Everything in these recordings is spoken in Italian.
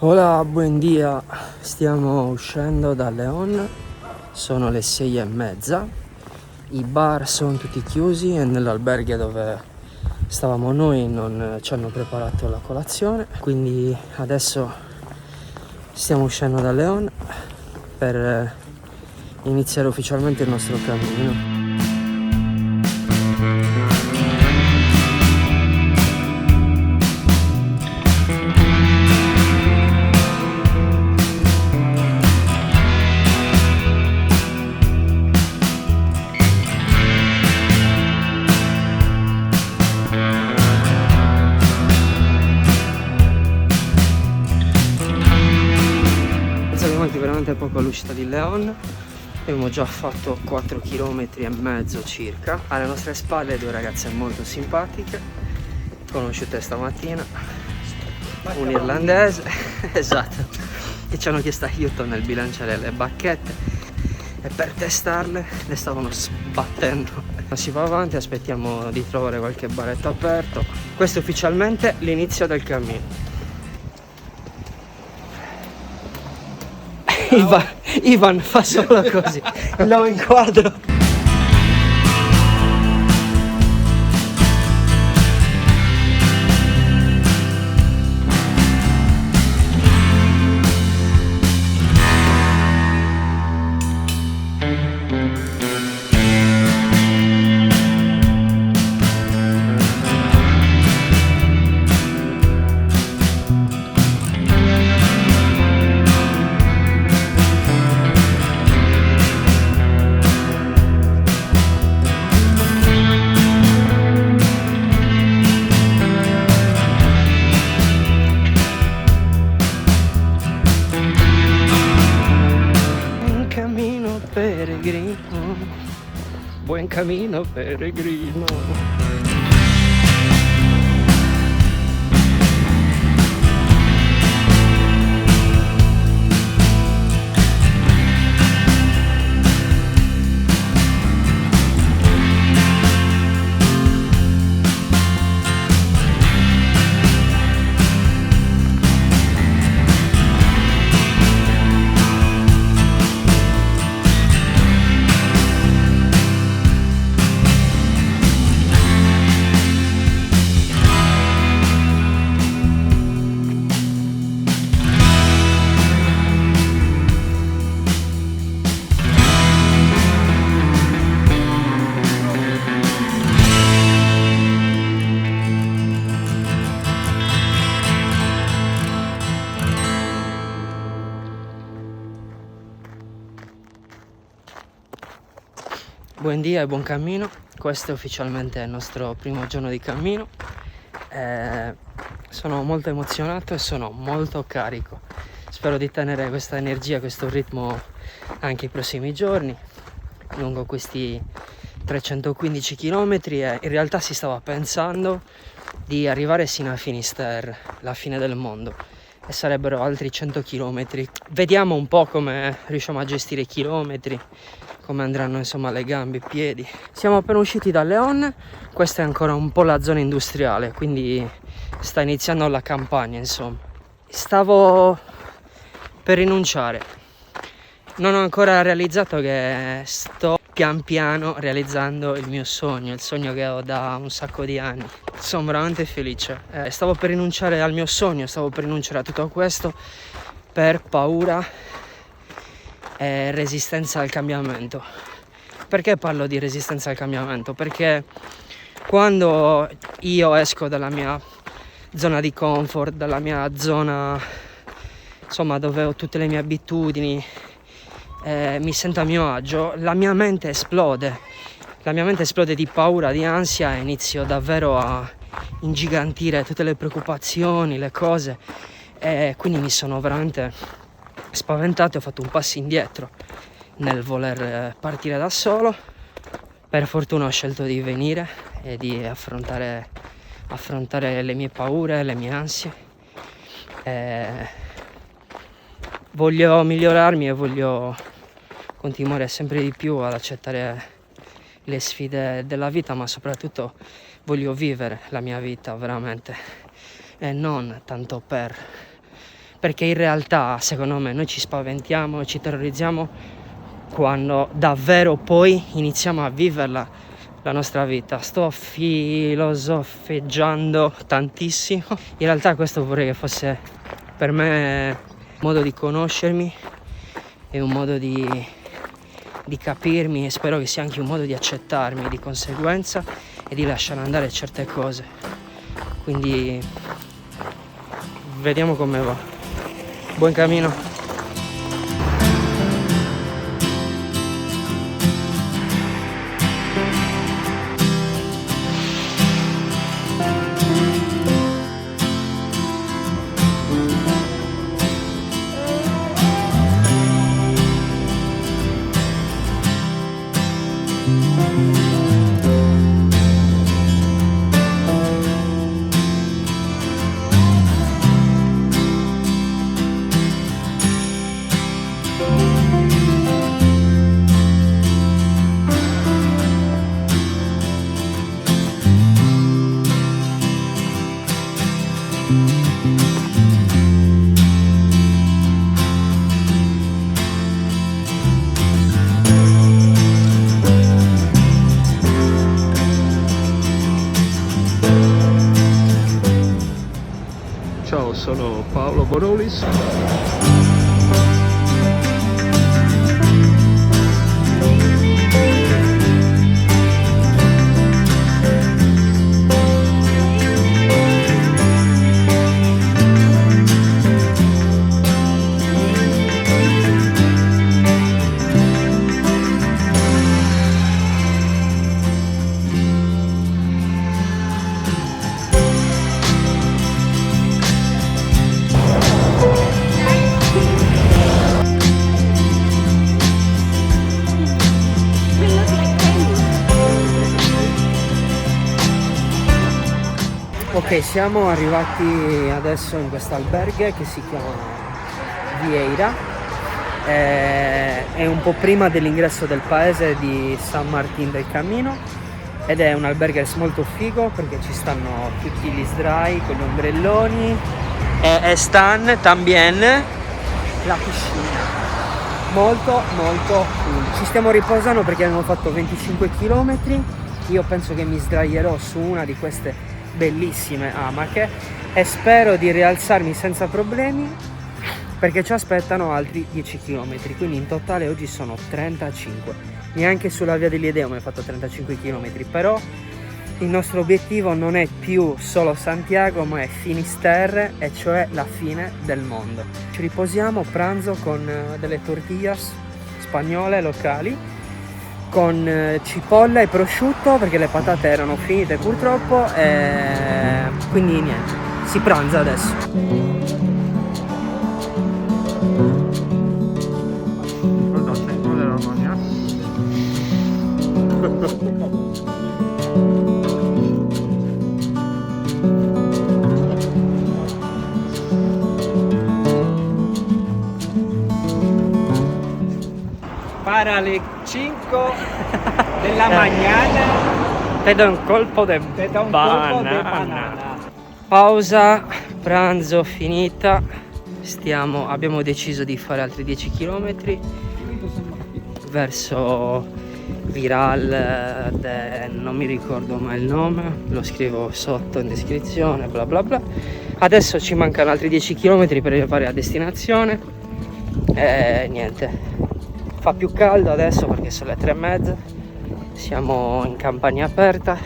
Hola, buen dia. Stiamo uscendo da León, sono le 6:30. I bar sono tutti chiusi e nell'albergo dove stavamo noi non ci hanno preparato la colazione, quindi adesso stiamo uscendo da León per iniziare ufficialmente il nostro cammino. Siamo veramente poco all'uscita di León. Abbiamo già fatto 4 km e mezzo circa. Alle nostre spalle due ragazze molto simpatiche, conosciute stamattina, un irlandese esatto, che ci hanno chiesto aiuto nel bilanciare le bacchette e per testarle le stavano sbattendo. Si va avanti, aspettiamo di trovare qualche baretto aperto. Questo è ufficialmente l'inizio del cammino. Ivan fa solo così, lo inquadro. Peregrino, buen camino peregrino. Buon dia e buon cammino. Questo è ufficialmente il nostro primo giorno di cammino. Sono molto emozionato e sono molto carico. Spero di tenere questa energia, questo ritmo anche i prossimi giorni, lungo questi 315 km e in realtà si stava pensando di arrivare sino a Finisterre, la fine del mondo, e sarebbero altri 100 km. Vediamo un po' come riusciamo a gestire i chilometri, come andranno insomma le gambe, i piedi. Siamo appena usciti da León, questa è ancora un po' la zona industriale, quindi sta iniziando la campagna insomma. Stavo per rinunciare, non ho ancora realizzato che sto pian piano realizzando il mio sogno, il sogno che ho da un sacco di anni. Sono veramente felice. Stavo per rinunciare al mio sogno, stavo per rinunciare a tutto questo per paura e resistenza al cambiamento. Perché parlo di resistenza al cambiamento? Perché quando io esco dalla mia zona di comfort, dalla mia zona insomma dove ho tutte le mie abitudini, mi sento a mio agio, la mia mente esplode di paura, di ansia, e inizio davvero a ingigantire tutte le preoccupazioni, le cose, e quindi mi sono veramente spaventato e ho fatto un passo indietro nel voler partire da solo. Per fortuna ho scelto di venire e di affrontare le mie paure, le mie ansie. Voglio migliorarmi e voglio continuare sempre di più ad accettare le sfide della vita, ma soprattutto voglio vivere la mia vita veramente, e non tanto per perché in realtà secondo me noi ci spaventiamo e ci terrorizziamo quando davvero poi iniziamo a viverla la nostra vita. Sto filosofeggiando tantissimo, in realtà questo vorrei che fosse per me un modo di conoscermi e un modo di capirmi, e spero che sia anche un modo di accettarmi di conseguenza e di lasciare andare certe cose. Quindi vediamo come va. Buon cammino. Ciao, sono Paolo Bonolis. Ok, siamo arrivati adesso in questo alberghe che si chiama Vieira, è un po' prima dell'ingresso del paese di San Martín del Camino ed è un alberghe molto figo perché ci stanno tutti gli sdrai con gli ombrelloni e stan también la piscina, molto cool. Ci stiamo riposando perché abbiamo fatto 25 km, io penso che mi sdraierò su una di queste bellissime amache e spero di rialzarmi senza problemi perché ci aspettano altri 10 km, quindi in totale oggi sono 35. Neanche sulla via dell'Idea ho mai fatto 35 km, però il nostro obiettivo non è più solo Santiago ma è Finisterre, e cioè la fine del mondo. Ci riposiamo, pranzo con delle tortillas spagnole locali con cipolla e prosciutto perché le patate erano finite purtroppo, e quindi niente, si pranza adesso. Para le 5 della mañana Te do un colpo de te da un colpo di banana. Pausa, pranzo finita. Abbiamo deciso di fare altri 10 km verso Viral non mi ricordo mai il nome, lo scrivo sotto in descrizione, bla bla bla. Adesso ci mancano altri 10 km per arrivare a destinazione e niente, fa più caldo adesso perché sono le 3:30, siamo in campagna aperta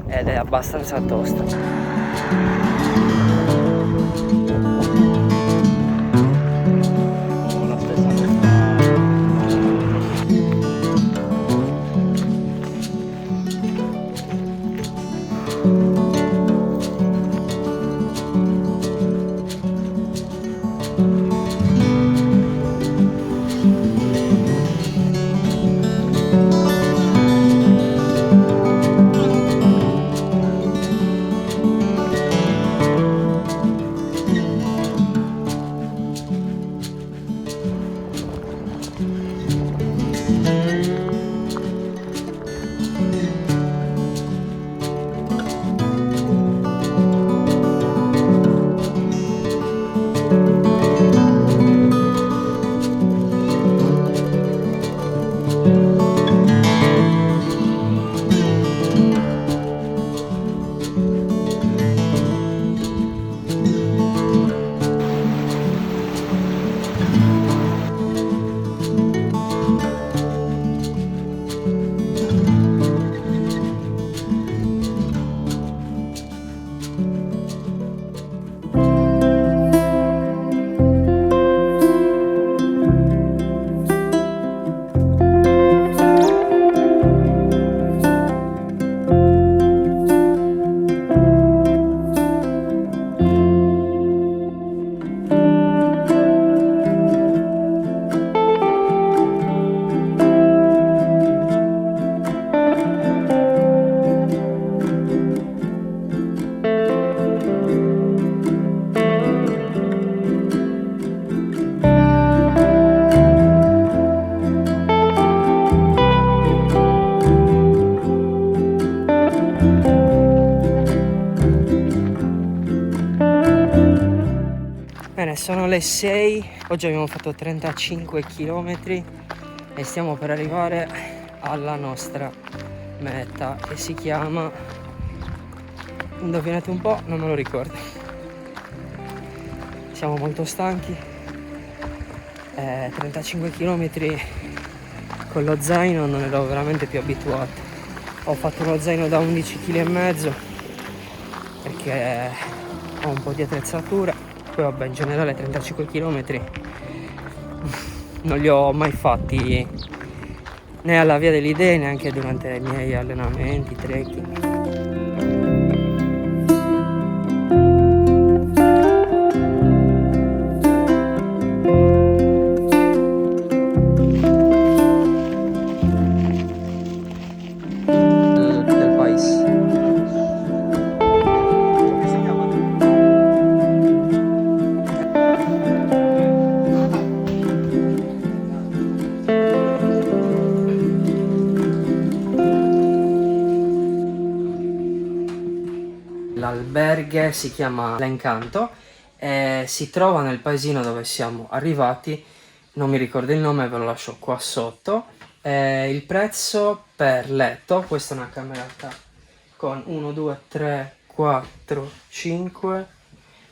ed è abbastanza tosta. Bene, sono le 6, oggi abbiamo fatto 35 km e stiamo per arrivare alla nostra meta che si chiama, indovinate un po', non me lo ricordo. Siamo molto stanchi, 35 km con lo zaino non ero veramente più abituato. Ho fatto uno zaino da 11,5 kg perché ho un po' di attrezzatura. Poi vabbè, in generale 35 km non li ho mai fatti né alla Via delle Idee, neanche durante i miei allenamenti, trekking. Del paese. L'alberghe si chiama L'Encanto e si trova nel paesino dove siamo arrivati, non mi ricordo il nome, ve lo lascio qua sotto. Il prezzo per letto, questa è una camerata con 1, 2, 3, 4, 5,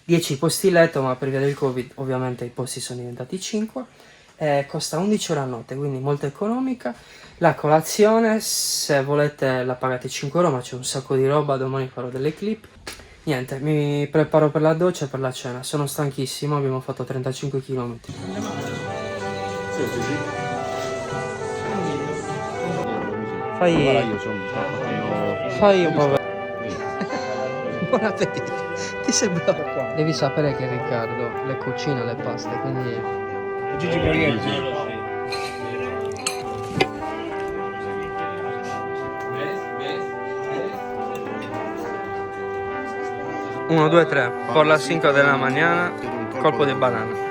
10 posti letto, ma per via del Covid ovviamente i posti sono diventati 5. Costa 11 euro a notte, quindi molto economica. La colazione, se volete, la pagate 5 euro, ma c'è un sacco di roba, domani farò delle clip. Niente, mi preparo per la doccia e per la cena. Sono stanchissimo, abbiamo fatto 35 km. Fai un po'. Buon appetito. Ti sembra? Devi sapere che Riccardo le cucina le paste, quindi Gigi Borghetti. 1, 2, 3, por las 5 de la mañana, colpo di banana.